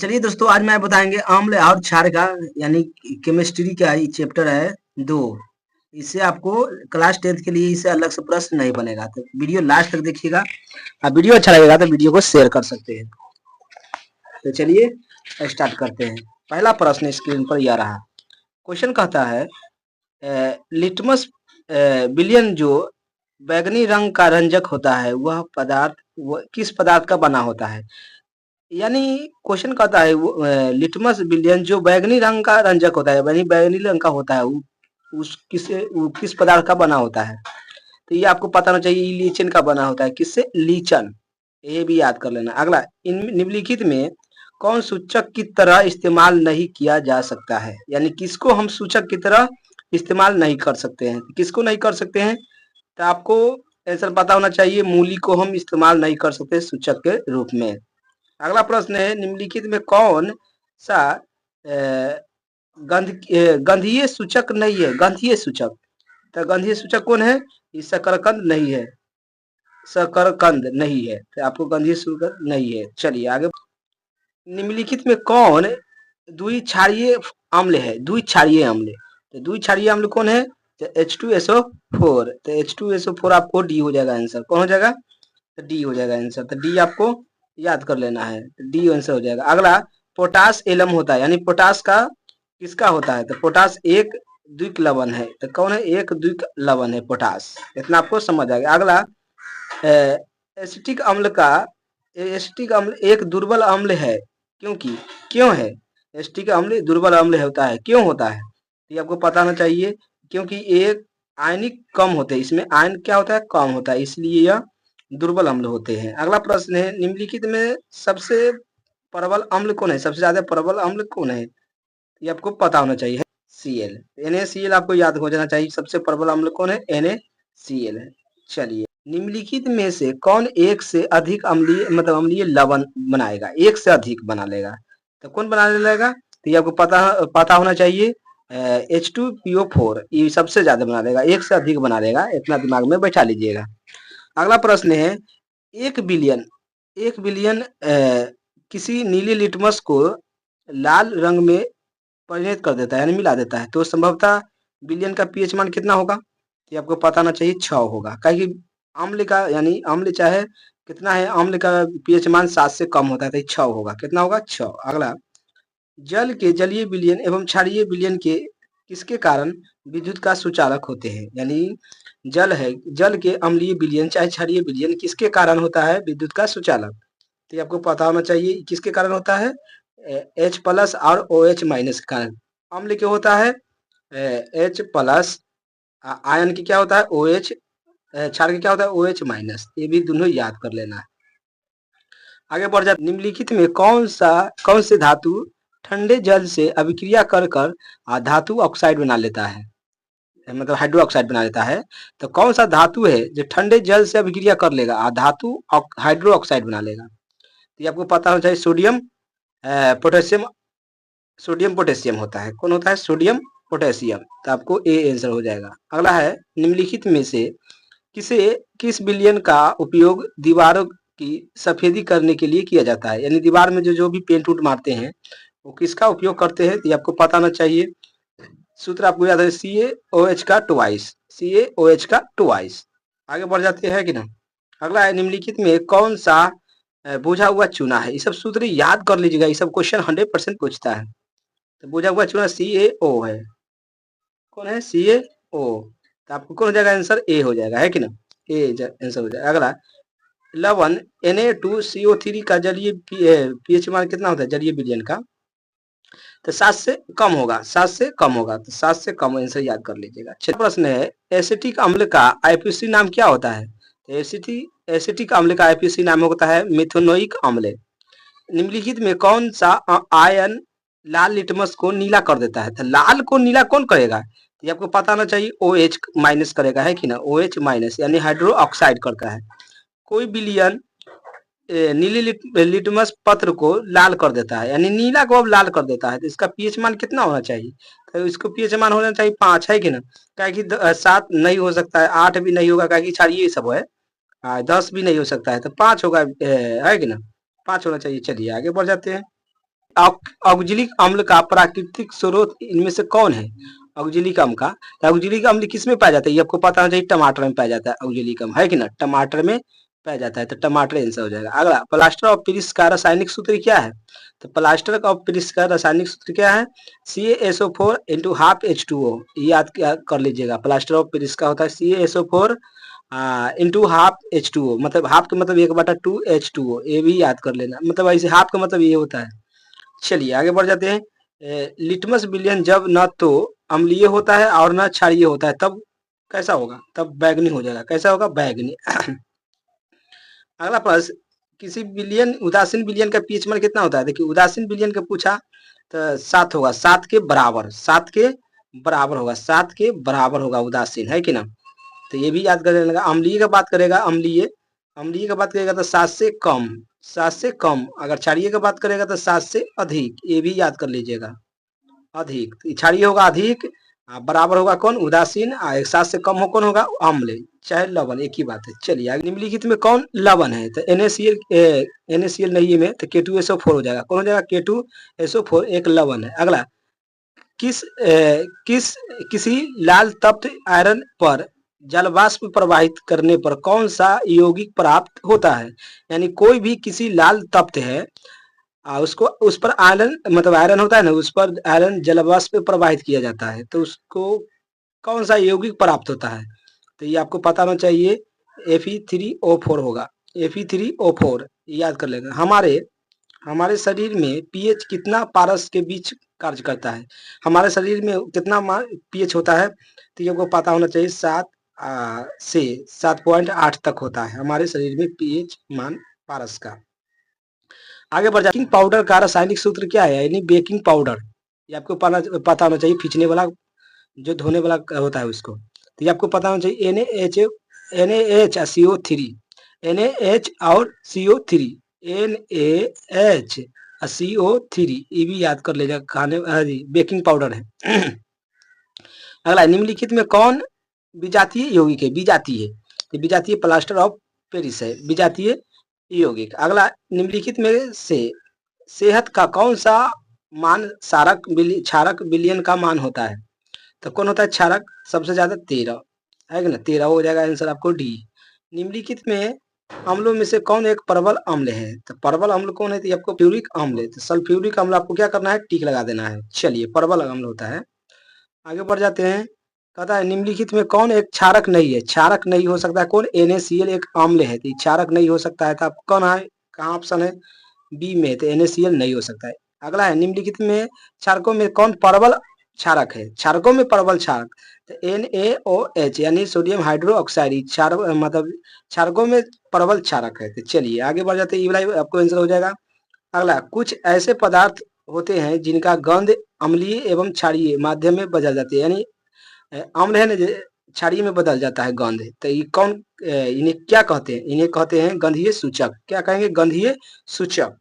चलिए दोस्तों, आज मैं बताएंगे अम्ल और क्षार का यानी केमिस्ट्री का ये चैप्टर है 2। इससे आपको क्लास 10th के लिए इसे अलग से प्रश्न नहीं बनेगा, तो वीडियो लास्ट तक देखिएगा। वीडियो अच्छा लगेगा तो वीडियो को शेयर कर सकते हैं। तो चलिए स्टार्ट करते हैं। पहला प्रश्न स्क्रीन पर यह रहा। क्वेश्चन कहता है लिटमस विलयन जो बैगनी रंग का रंजक होता है वह किस पदार्थ का बना होता है। यानी क्वेश्चन कहता है लिटमस विलयन जो बैगनी रंग का रंजक होता है, यानी बैगनी रंग का होता है, वो किस पदार्थ का बना होता है। तो ये आपको पता होना चाहिए, लीचन का बना होता है। किससे? लीचन। ये भी याद कर लेना। अगला, इन निम्नलिखित में कौन सूचक की तरह इस्तेमाल नहीं किया जा सकता है। यानी किसको हम सूचक की तरह इस्तेमाल नहीं कर सकते हैं। किसको नहीं कर सकते हैं तो आपको आंसर पता होना चाहिए। मूली को हम इस्तेमाल नहीं कर सकते सूचक के रूप में। अगला प्रश्न है निम्नलिखित में कौन सा गंधीय सूचक नहीं है। गंधीय सूचक, तो गंधीय सूचक कौन है? ये शकरकंद नहीं है। शकरकंद नहीं है, तो आपको गंधीय सूचक नहीं है। चलिए आगे। निम्नलिखित में कौन द्विक्षारीय अम्ल है? द्विक्षारीय अम्ल, तो द्विक्षारीय अम्ल कौन है? तो H2SO4। तो H2SO4 आपको डी हो जाएगा आंसर। कौन हो जाएगा? तो डी हो जाएगा आंसर। तो डी आपको याद कर लेना है, तो डी आंसर हो जाएगा। अगला, पोटास एलम होता है, यानी पोटास का किसका होता है? तो पोटास एक द्विक लवण है। तो कौन है? एक द्विक लवण है पोटास। इतना आपको समझ आ गया। अगला, एसिटिक अम्ल एक दुर्बल अम्ल है क्योंकि क्यों है? एसिटिक अम्ल दुर्बल अम्ल होता है, क्यों होता है? ये आपको पता होना चाहिए, क्योंकि एक आयनिक कम होते हैं, इसमें आयन क्या होता है? कम होता है, इसलिए यह दुर्बल अम्ल होते हैं। अगला प्रश्न है निम्नलिखित में सबसे प्रबल अम्ल कौन है? सबसे ज्यादा प्रबल अम्ल कौन है? ये आपको पता होना चाहिए। Cl, NaCl आपको याद हो जाना चाहिए। सबसे प्रबल अम्ल कौन है? NaCl है। चलिए, निम्नलिखित में से कौन एक से अधिक अम्लीय अम्लीय लवण बनाएगा? एक से अधिक बना लेगा, तो कौन बना लेगा? तो ये आपको पता होना चाहिए। H2PO4 ये सबसे ज्यादा बना लेगा, एक से अधिक बना लेगा। इतना दिमाग में बैठा लीजिएगा। अगला प्रश्न है एक बिलियन किसी नीले लिटमस को लाल रंग में परिणत कर देता है, यानी मिला देता है, तो संभवतः बिलियन का पीएच मान कितना होगा? ये आपको पता होना चाहिए। 6 होगा, क्योंकि अम्ल का यानी अम्ल चाहे कितना है, अम्ल का पीएच मान 7 से कम होता है, तो 6 होगा। कितना होगा? 6। अगला, जल के जलीय विलयन एवं क्षारीय विलयन के किसके कारण विद्युत का सुचालक होते हैं। यानी जल है, जल के अम्लीय विलयन चाहे क्षारीय विलयन किसके कारण होता है? विद्युत का सुचालक। तो ये आपको पता होना चाहिए किसके कारण होता है? H+ और OH- के कारण। अम्ल के होता है H+, आयन की क्या होता है? OH, क्षार की क्या होता है? OH-। ये भी दोनों याद कर लेना है। आगे बढ़ जाते, निम्नलिखित में कौन से धातु ठंडे जल से अभिक्रिया कर कर धातु ऑक्साइड बना लेता है, मतलब हाइड्रो ऑक्साइड बना लेता है। तो कौन सा धातु है जो ठंडे जल से अभिक्रिया कर लेगा धातु हाइड्रो ऑक्साइड बना लेगा? तो ये आपको पता होना चाहिए। पोटेशियम सोडियम पोटेशियम होता है। कौन होता है? Sodium potassium. तो आपको ए आंसर हो जाएगा। अगला है निम्नलिखित में से किस विलयन का उपयोग दीवारों की सफेदी करने के लिए किया जाता है। यानी दीवार में जो भी पेंट उट मारते हैं वो किसका उपयोग करते हैं? तो ये आपको पता होना चाहिए। सूत्र आपको याद है, CaOH का ट्वाइस, CaOH का ट्वाइस। आगे बढ़ जाते हैं कि ना। अगला है निम्नलिखित में कौन सा बुझा हुआ चूना है। ये सब सूत्र याद कर लीजिएगा, ये सब क्वेश्चन 100% पूछता है। तो बुझा हुआ चूना CaO है। कौन है? CaO। तो आपको कौन हो जाएगा आंसर? ए हो जाएगा, है कि ना? ए आंसर हो जाएगा। अगला, लवण Na2CO3 का जलीय पीएच मान कितना होता है जलीय विलयन का? तो 7 से कम होगा, 7 से कम होगा। तो 7 से कम आंसर याद कर लीजिएगा। छठा प्रश्न है एसिटिक अम्ल का आईपीसी नाम क्या होता है? एसिटिक अम्ल का आईपीसी नाम होता है मिथेनोइक अम्ल। निम्नलिखित में कौन सा आयन लाल लिटमस को नीला कर देता है? तो लाल को नीला कौन करेगा? ये आपको पता होना चाहिए। OH- करेगा, है कि ना? OH- यानी हाइड्रो ऑक्साइड करता है। कोई विलयन नीली लिटमस पत्र को लाल कर देता है, यानी नीला को अब लाल कर देता है, तो इसका पीएच मान कितना होना चाहिए? तो इसको पीएच मान होना चाहिए 5, है कि ना? क्या कि 7 नहीं हो सकता है, 8 भी नहीं होगा, क्या कि क्षारीय सब है। 10 भी नहीं हो सकता है, तो 5 होगा, है कि ना? 5 होना चाहिए। चलिए आगे बढ़ जाते हैं। ऑक्जेलिक अम्ल का प्राकृतिक स्रोत इनमें से कौन है? ऑक्जेलिक अम्ल का, तो ऑक्जेलिक अम्ल किस में पाया जाता है? ये आपको पता होना चाहिए, टमाटर में पाया जाता है ऑक्जेलिक अम्ल, है कि ना? टमाटर में पाया जाता है, तो टमाटर आंसर हो जाएगा। अगला, प्लास्टर ऑफ पेरिस का रासायनिक सूत्र क्या है? तो प्लास्टर ऑफ पेरिस का रासायनिक सूत्र क्या है? CaSO4 इंटू हाफ H2O, याद कर लीजिएगा। प्लास्टर ऑफ पेरिस का होता है CaSO4 इंटू हाफ H2O, मतलब हाफ का मतलब 1/2 H2O, ये भी याद कर लेना, मतलब ऐसे हाफ का मतलब ये होता है। चलिए आगे बढ़ जाते हैं। लिटमस विलयन जब न तो अम्लीय होता है और न क्षारीय होता है, तब कैसा होगा? तब बैगनी हो जाएगा। कैसा होगा? बैगनी। अगला प्रश्न, किसी विलयन, उदासीन विलयन का पीएच मान कितना होता है? देखिए उदासीन विलयन का पूछा तो 7 होगा, 7 के बराबर, 7 के बराबर होगा, 7 के बराबर होगा उदासीन, है कि ना? तो ये भी याद कर लेगा। अम्लीय का बात करेगा, अम्लीय, अम्लीय का बात करेगा तो 7 से कम, 7 से कम। अगर क्षारीय का बात करेगा तो 7 से अधिक, ये भी याद कर लीजिएगा। अधिक, क्षारीय होगा अधिक, बराबर होगा कौन? उदासीन। 7 से कम हो कौन होगा? अम्ल, चाहे लवण, एक ही बात है। चलिए आगे, निम्नलिखित में कौन लवण है? तो NaCl नहीं है में, तो K2SO4 हो जाएगा। कौन हो जाएगा? K2SO4 एक लवण है। अगला, किसी लाल तप्त आयरन पर जलवाष्प प्रवाहित करने पर कौन सा यौगिक प्राप्त होता है? यानी कोई भी किसी लाल तप्त है, उसको, उस पर आयरन, मतलब आयरन होता है ना, उस पर आयरन जलवाष्प प्रवाहित किया जाता है, तो उसको कौन सा यौगिक प्राप्त होता है? तो ये आपको पता होना चाहिए, Fe3O4 होगा। Fe3O4 याद कर लेना। हमारे शरीर में पीएच कितना पारस के बीच कार्य करता है? हमारे शरीर में कितना पीएच होता है? तो ये आपको पता होना चाहिए, 7 से 7.8 तक होता है हमारे शरीर में पीएच मान पारस का। आगे बढ़ जाए, बेकिंग पाउडर का रासायनिक सूत्र क्या है? यानी बेकिंग पाउडर, ये आपको पता होना चाहिए। खींचने वाला, जो धोने वाला होता है उसको, तो ये आपको पता होना चाहिए। NaH CO3, NaH और CO3, NaH CO3, ये भी याद कर लीजिएगा। खाने बेकिंग पाउडर है। अगला, निम्नलिखित में कौन विजातीय यौगिक है? विजातीय, तो विजातीय प्लास्टर ऑफ पेरिस है, विजातीय यौगिक। अगला, निम्नलिखित में से सेहत का कौन सा मान क्षारक विलयन का मान होता है? तो कौन होता है क्षारक? सबसे ज्यादा 13, है कि ना? 13 हो जाएगा आंसर आपको डी। निम्नलिखित में अम्लों में से कौन एक प्रबल अम्ल है? तो प्रबल अम्ल कौन है? तो आपको फ्यूरिक अम्ल है। तो सल्फ्यूरिक अम्ल आपको क्या करना है? टिक लगा देना है। चलिए, प्रबल अम्ल होता है। आगे बढ़ जाते हैं। कहता है, निम्नलिखित में कौन एक क्षारक नहीं है? क्षारक नहीं हो सकता है कौन? NaCl एक अम्ल है, तो क्षारक नहीं हो सकता है, तो आपको कौन है? कहाँ ऑप्शन है? बी में, तो NaCl नहीं हो सकता है। अगला है, निम्नलिखित में क्षारकों में कौन प्रबल क्षारक है? क्षारकों में प्रबल क्षारक, तो NaOH यानी सोडियम हाइड्रोक्साइड क्षारक, मतलब क्षारकों में प्रबल क्षारक है। तो चलिए आगे बढ़ जाते हैं, ये वाला आपको आंसर हो जाएगा। अगला, कुछ ऐसे पदार्थ होते हैं जिनका गंध अम्लीय एवं क्षारीय माध्यम में बदल जाती है, यानी अम्ल है ना, क्षारीय में बदल जाता है गंध, तो ये कौन, इन्हें क्या कहते हैं? इन्हें कहते हैं गंधीय सूचक। क्या कहेंगे? गंधीय सूचक।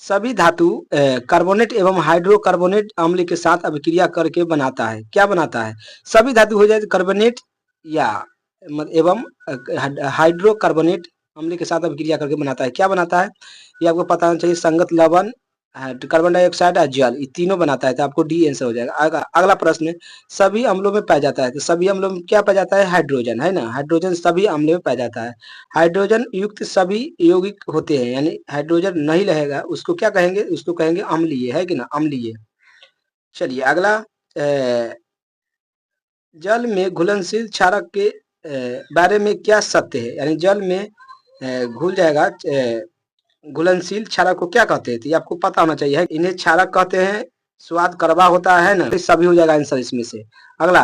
सभी धातु कार्बोनेट एवं हाइड्रोकार्बोनेट अम्ल के साथ अभिक्रिया करके बनाता है। क्या बनाता है? सभी धातु हो जाए तो कार्बोनेट या एवं हाइड्रोकार्बोनेट अम्ल के साथ अभिक्रिया करके बनाता है। क्या बनाता है? ये आपको पता होना चाहिए। संगत लवण, कार्बन डाइऑक्साइड और जल, ये तीनों बनाता है, तो आपको डी आंसर हो जाएगा। अगला प्रश्न, सभी अम्लों में पाया जाता है, तो सभी अम्लों में क्या पाया जाता है? हाइड्रोजन, है ना? हाइड्रोजन सभी अम्लों में पाया जाता है। हाइड्रोजन युक्त सभी यौगिक होते हैं, यानी हाइड्रोजन नहीं रहेगा उसको क्या कहेंगे? उसको कहेंगे अम्लीय, है कि ना? अम्लीय। चलिए अगला, जल में घुलनशील क्षारक के बारे में क्या सत्य है? यानी जल में घुल जाएगा, घुलनशील क्षारक को क्या कहते हैं? तो ये आपको पता होना चाहिए। इन्हें क्षारक कहते हैं। स्वाद कड़वा होता है ना, सभी हो जाएगा आंसर इसमें से। अगला,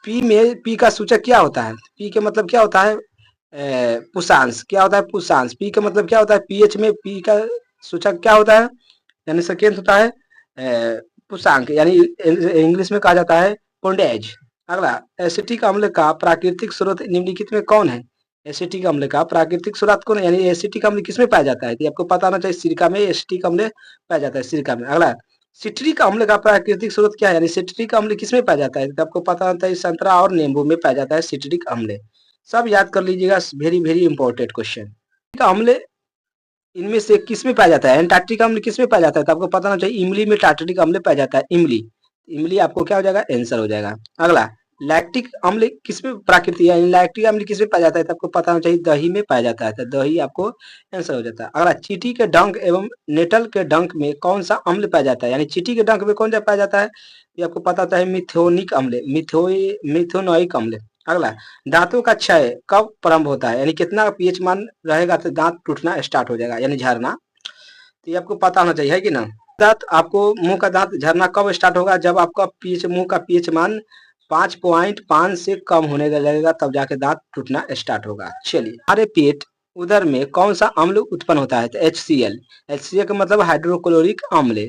पी का सूचक क्या होता है? पी के मतलब क्या होता है? पुषांश। क्या होता है? पुषांश। पी का मतलब क्या होता है? पीएच में पी का सूचक क्या होता है? यानी सेकेंड होता है पुषांक, यानी इंग्लिश में कहा जाता है पोंडेज। अगला, एसिटिक अम्ल का प्राकृतिक स्रोत निम्नलिखित में कौन है? एसिटिक अम्ल का प्राकृतिक स्रोत कौन है? यानी एसिटिक अम्ल किसमें पाया जाता है? तो आपको पता होना चाहिए, सिरका में एसिटिक अम्ल पाया जाता है, सिरका में। अगला, सिट्रिक अम्ल का प्राकृतिक स्रोत क्या है? यानी सिट्रिक अम्ल किसमें पाया जाता है? तो आपको पता होता है संतरा और नींबू में पाया जाता है सिट्रिक अम्ल। सब याद कर लीजिएगा, वेरी वेरी इंपॉर्टेंट क्वेश्चन। अम्ल इनमें से किस में पाया जाता है? एंटार्क्टिक अम्ल किस में पाया जाता है? तो आपको पता होना चाहिए इमली में टार्टरिक अम्ल पाया जाता है, इमली। इमली आपको क्या हो जाएगा? आंसर हो जाएगा। अगला, लैक्टिक अम्ल किसमें प्राकृतिक है? लैक्टिक अम्ल किसमें पाया जाता है? तो आपको पता होना चाहिए दही में पाया जाता है, तो दही आपको आंसर हो जाता है। अगला, चींटी के डंक एवं नेटल के डंक में कौन सा अम्ल पाया जाता है? यानी चींटी के डंक में कौन सा पाया जाता है? ये आपको पता होता है मिथोनिक अम्ल, मिथोनोइक अम्ल। अगला, दांतों का क्षय कब प्रारंभ होता है? यानी कितना पीएच मान रहेगा तो दांत टूटना स्टार्ट हो जाएगा, यानी झरना। तो ये आपको पता होना चाहिए, है कि ना? दांत आपको मुंह का दांत झरना कब स्टार्ट होगा? जब आपका पीएच मुंह का पीएच मान 5.5 से कम होने लगेगा, तब जाके दांत टूटना स्टार्ट होगा। चलिए, हमारे पेट उदर में कौन सा अम्ल उत्पन्न होता है? तो HCl। HCl का मतलब हाइड्रोक्लोरिक अम्ल।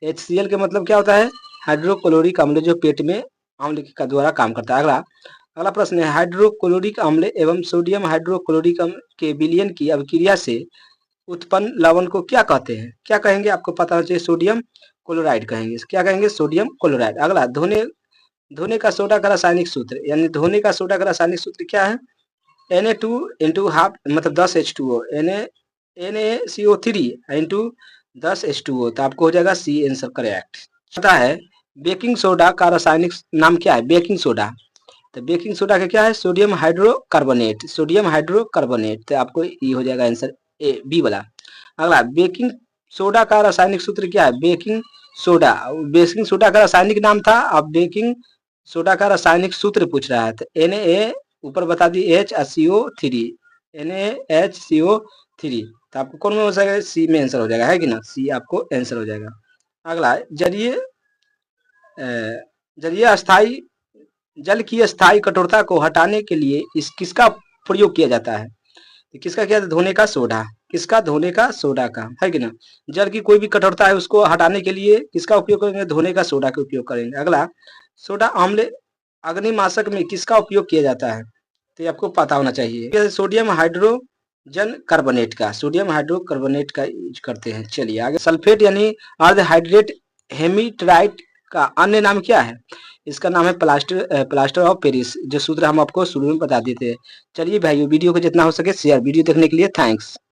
HCl का मतलब क्या होता है? हाइड्रोक्लोरिक अम्ल, जो पेट में अम्ल का द्वारा काम करता है। अगला, अगला प्रश्न है, हाइड्रोक्लोरिक अम्ल एवं सोडियम हाइड्रोक्लोरिक अम्ल के विलयन की अभिक्रिया से उत्पन्न लवण को क्या कहते हैं? क्या कहेंगे? आपको पता होना चाहिए, सोडियम क्लोराइड कहेंगे। क्या कहेंगे? Sodium chloride. अगला, धोने धोने का सोडा का रासायनिक सूत्र, यानी धोने का सोडा का रासायनिक सूत्र क्या है? Na2 इंटू हाफ, मतलब 10H2O, NaCO3 इंटू 10H2O, तो आपको हो जाएगा सी आंसर करेक्ट। पता है बेकिंग सोडा का रासायनिक नाम क्या है? बेकिंग सोडा, तो बेकिंग सोडा का क्या है? सोडियम हाइड्रोकार्बोनेट, सोडियम हाइड्रोकार्बोनेट, तो आपको ये हो जाएगा आंसर ए, बी वाला। अगला, बेकिंग सोडा का रासायनिक सूत्र क्या है? बेकिंग सोडा का रासायनिक नाम था, अब बेकिंग सोडा का रासायनिक सूत्र पूछ रहा है। तो Na ऊपर बता दी HCO3, NaHCO3, तो आपको कौन में हो जाएगा? सी में आंसर हो जाएगा, है कि ना? सी आपको आंसर हो जाएगा। अगला, जलीय अस्थाई जल की अस्थाई कठोरता को हटाने के लिए इस किसका प्रयोग किया जाता है? तो किसका किया जाता है? धोने का सोडा। किसका? धोने का सोडा का, है कि ना? जल की कोई भी कठोरता है उसको हटाने के लिए किसका उपयोग करेंगे? धोने का सोडा का उपयोग करेंगे। अगला, सोडा अम्ल अग्निमाशक में किसका उपयोग किया जाता है? तो ये आपको पता होना चाहिए, सोडियम हाइड्रोजन कार्बोनेट का, सोडियम हाइड्रोकार्बोनेट का यूज करते हैं। चलिए आगे, सल्फेट यानी अर्धहाइड्रेट हेमीट्राइट का अन्य नाम क्या है? इसका नाम है प्लास्टर ऑफ पेरिस, जो सूत्र हम आपको शुरू में बता देते हैं। चलिए भाइयों, वीडियो को जितना हो सके शेयर। वीडियो देखने के लिए थैंक्स।